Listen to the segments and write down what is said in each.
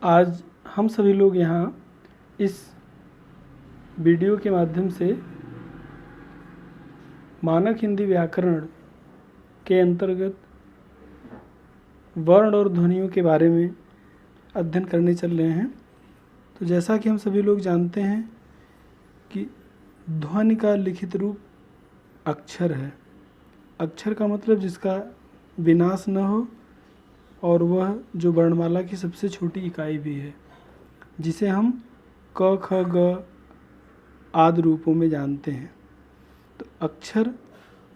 आज हम सभी लोग यहाँ इस वीडियो के माध्यम से मानक हिंदी व्याकरण के अंतर्गत वर्ण और ध्वनियों के बारे में अध्ययन करने चल रहे हैं। तो जैसा कि हम सभी लोग जानते हैं कि ध्वनि का लिखित रूप अक्षर है। अक्षर का मतलब जिसका विनाश न हो और वह जो वर्णमाला की सबसे छोटी इकाई भी है, जिसे हम क ख ग आदि रूपों में जानते हैं। तो अक्षर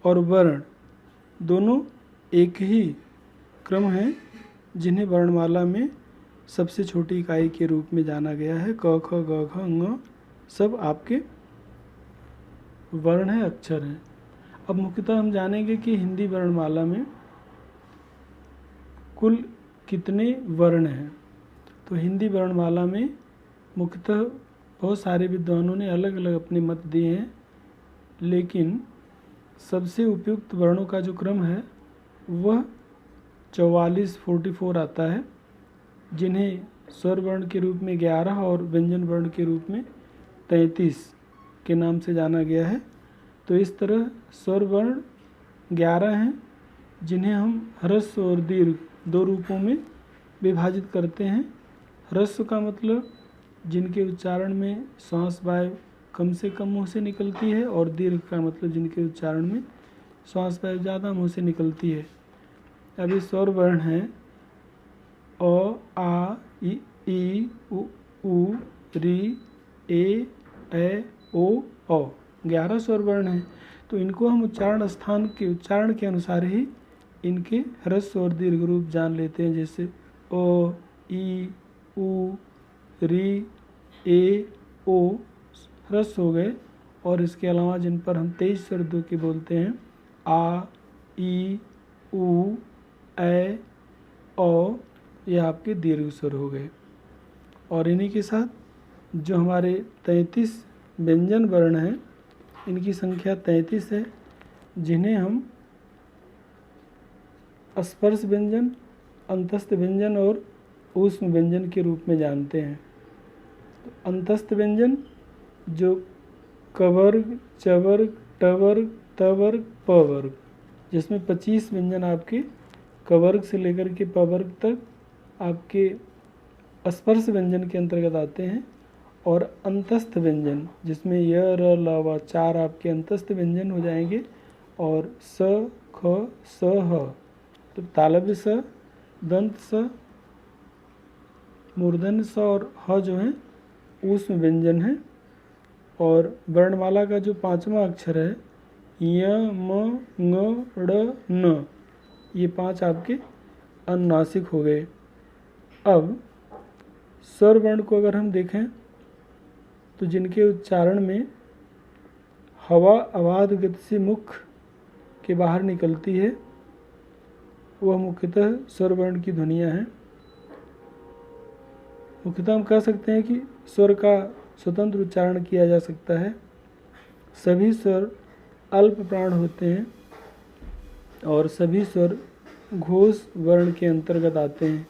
और वर्ण दोनों एक ही क्रम है जिन्हें वर्णमाला में सबसे छोटी इकाई के रूप में जाना गया है। क ख ग घ ङ सब आपके वर्ण हैं, अक्षर हैं। अब मुख्यतः हम जानेंगे कि हिंदी वर्णमाला में कुल कितने वर्ण हैं। तो हिंदी वर्णमाला में मुख्यतः बहुत सारे विद्वानों ने अलग अलग अपने मत दिए हैं, लेकिन सबसे उपयुक्त वर्णों का जो क्रम है वह 44 आता है, जिन्हें स्वर वर्ण के रूप में 11 और व्यंजन वर्ण के रूप में 33 के नाम से जाना गया है। तो इस तरह स्वर वर्ण 11 हैं, जिन्हें हम ह्रस्व और दीर्घ दो रूपों में विभाजित करते हैं। ह्रस्व का मतलब जिनके उच्चारण में श्वास वायु कम से कम मुँह से निकलती है, और दीर्घ का मतलब जिनके उच्चारण में श्वास वायु ज़्यादा मुँह से निकलती है। अब ये स्वर वर्ण हैं अ, आ, ई, उ, री, ए, ओ, 11 स्वर वर्ण हैं। तो इनको हम उच्चारण स्थान के उच्चारण के अनुसार ही इनके ह्रस्व और दीर्घ रूप जान लेते हैं, जैसे ओ, ई, उ, री, ए, ओ ह्रस्व हो गए। और इसके अलावा जिन पर हम 23 शब्दों के बोलते हैं, आ, ई, उ, ए, ओ, ये आपके दीर्घ स्वर हो गए। और इन्हीं के साथ जो हमारे 33 व्यंजन वर्ण हैं, इनकी संख्या 33 है, जिन्हें हम स्पर्श व्यंजन, अंतस्थ व्यंजन और ऊष्म व्यंजन के रूप में जानते हैं। तो अंतस्थ व्यंजन जो कवर्ग, चवर्ग, टवर्ग, तवर्ग, पवर्ग, जिसमें 25 व्यंजन आपके कवर्ग से लेकर के पवर्ग तक आपके स्पर्श व्यंजन के अंतर्गत आते हैं। और अंतस्थ व्यंजन जिसमें य, र, ल, व 4 आपके अंतस्थ व्यंजन हो जाएंगे, और स, ख, स, ह, तो तालव्य स, दंत स, मूर्धन्य स और ह जो है ऊष्म व्यंजन है। और वर्णमाला का जो 5वां अक्षर है य, म, ङ, ड़, न, ये 5 आपके अनुनासिक हो गए। अब स्वर वर्ण को अगर हम देखें तो जिनके उच्चारण में हवा अबाध गति से मुख के बाहर निकलती है, वह मुख्यतः स्वर वर्ण की ध्वनियाँ हैं। मुख्यतः हम कह सकते हैं कि स्वर का स्वतंत्र उच्चारण किया जा सकता है। सभी स्वर अल्प प्राण होते हैं और सभी स्वर घोष वर्ण के अंतर्गत आते हैं।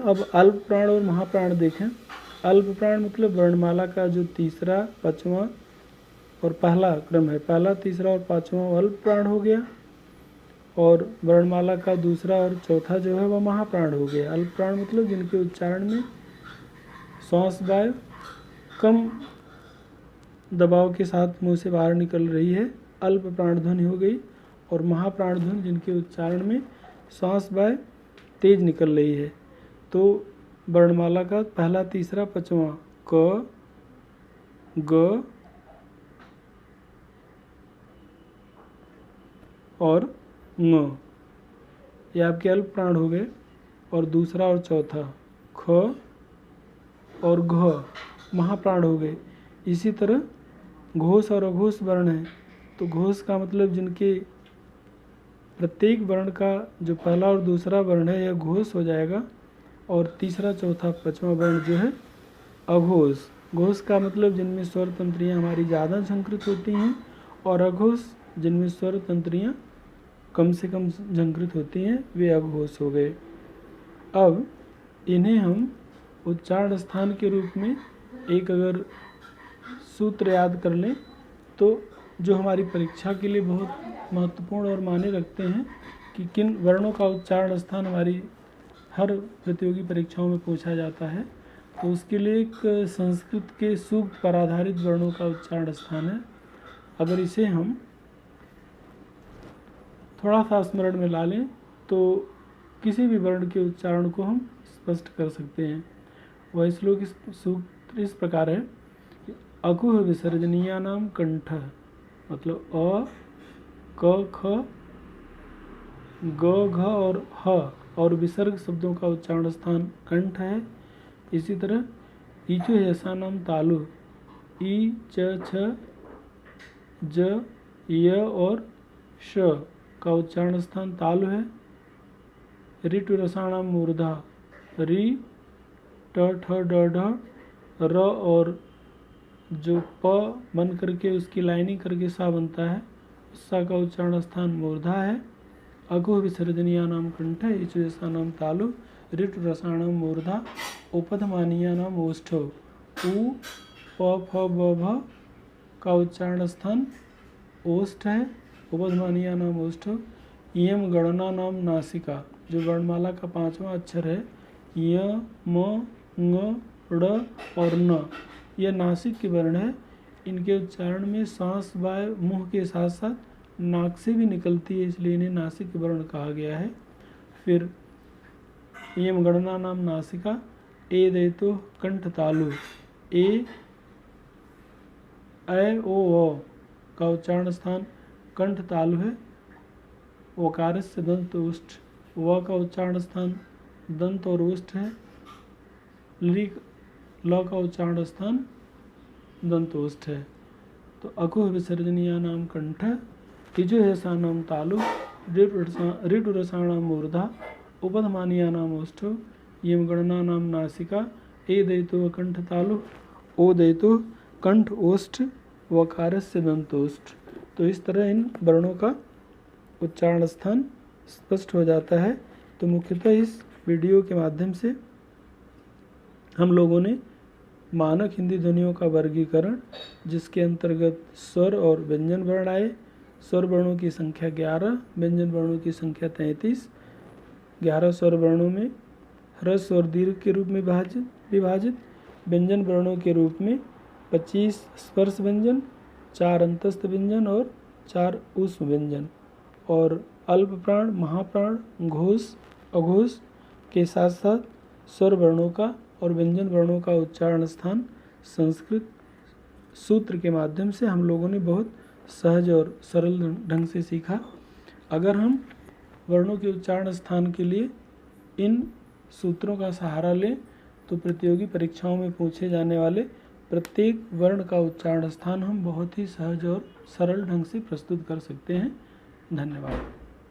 अब अल्प प्राण और महाप्राण देखें। अल्प प्राण मतलब वर्णमाला का जो तीसरा, पांचवा और पहला क्रम है, पहला, तीसरा और पांचवा अल्प प्राण हो गया, और वर्णमाला का दूसरा और चौथा जो है वह महाप्राण हो गया। अल्प प्राण मतलब जिनके उच्चारण में श्वास वायु कम दबाव के साथ मुंह से बाहर निकल रही है, अल्प प्राण ध्वनि हो गई। और महाप्राण ध्वनि जिनके उच्चारण में श्वास वायु तेज निकल रही है। तो वर्णमाला का पहला, तीसरा, पांचवा क, ग और ङ, ये आपके अल्प प्राण हो गए। और दूसरा और चौथा ख और घ महाप्राण हो गए। इसी तरह घोष और अघोष वर्ण है। तो घोष का मतलब जिनके प्रत्येक वर्ण का जो पहला और दूसरा वर्ण है यह घोष हो जाएगा, और तीसरा, चौथा, पांचवा वर्ण जो है अघोष। घोष का मतलब जिनमें स्वर तंत्रियाँ हमारी ज़्यादा झंकृत होती हैं, और अघोष जिनमें स्वर तंत्रियाँ कम से कम झंकृत होती हैं, वे अघोष हो गए। अब इन्हें हम उच्चारण स्थान के रूप में एक अगर सूत्र याद कर लें तो जो हमारी परीक्षा के लिए बहुत महत्वपूर्ण और मायने रखते हैं कि किन वर्णों का उच्चारण स्थान हमारी हर प्रतियोगी परीक्षाओं में पूछा जाता है, तो उसके लिए एक संस्कृत के सूक्त पर आधारित वर्णों का उच्चारण स्थान है। अगर इसे हम थोड़ा सा स्मरण में ला लें तो किसी भी वर्ण के उच्चारण को हम स्पष्ट कर सकते हैं। वह श्लोक सूत्र इस प्रकार है कि अकुह विसर्जनीयानाम कंठ, मतलब अ, क, ख, ग, घ और ह और विसर्ग शब्दों का उच्चारण स्थान कंठ है। इसी तरह ईचु ऐसानाम तालु, ई, च, छ, ज, य और श का उच्चारण स्थान तालु है। ऋटु रसाणाम मूर्धा, री, ट, ठ, ड, ढ, र और जो प बन करके उसकी लाइनिंग करके सा बनता है, सा का उच्चारण स्थान मूर्धा है। अकुह विसर्जनीया नाम कंठ, इचुसा नाम तालु, ऋटु रसाणाम मूर्धा, उपधमानीया नाम ओष्ठो, उ, प, फ, ब, भ का उच्चारण स्थान ओष्ठ है। उपधमानीया नाम ओष्ठो। इयम गणना नाम नासिका, जो वर्णमाला का 5वां अक्षर है, य, म, ङ, ड़ और न, यह नासिक के वर्ण है। इनके उच्चारण में सांस वायु मुंह के साथ साथ नाक से भी निकलती है, इसलिए इन्हें नासिक वर्ण कहा गया है। फिर इयम गणना नाम नासिका, ए दैतो कंठ तालु, ए, ओ का उच्चारण स्थान कंठ तालु है। वकार से दंत उष्ठ, व का उच्चारण स्थान दंत और उष्ठ है। ल का उच्चारण स्थान दंत उष्ठ है। तो अकुह विसर्जनीया नाम कंठ, इजु ऐसा नाम तालु, ऋटु रसाणाम मूर्धा, उपधमानीया नाम ओष्ठो, यम गणना नाम नासिका, ए दैतो कंठ तालु, ओ दैतो कंठ ओष्ठ, वकार से दंतोष्ठ। तो इस तरह इन वर्णों का उच्चारण स्थान स्पष्ट हो जाता है। तो मुख्यतः इस वीडियो के माध्यम से हम लोगों ने मानक हिंदी ध्वनियों का वर्गीकरण, जिसके अंतर्गत स्वर और व्यंजन वर्ण आए। स्वर वर्णों की संख्या 11, व्यंजन वर्णों की संख्या 33। 11 स्वर वर्णों में ह्रस्व और दीर्घ के रूप में विभाजित, व्यंजन वर्णों के रूप में 25 स्पर्श व्यंजन, 4 अंतस्थ व्यंजन और 4 ऊष्म व्यंजन, और अल्प प्राण, महाप्राण, घोष, अघोष के साथ साथ स्वर वर्णों का और व्यंजन वर्णों का उच्चारण स्थान संस्कृत सूत्र के माध्यम से हम लोगों ने बहुत सहज और सरल ढंग से सीखा। अगर हम वर्णों के उच्चारण स्थान के लिए इन सूत्रों का सहारा लें तो प्रतियोगी परीक्षाओं में पूछे जाने वाले प्रत्येक वर्ण का उच्चारण स्थान हम बहुत ही सहज और सरल ढंग से प्रस्तुत कर सकते हैं। धन्यवाद।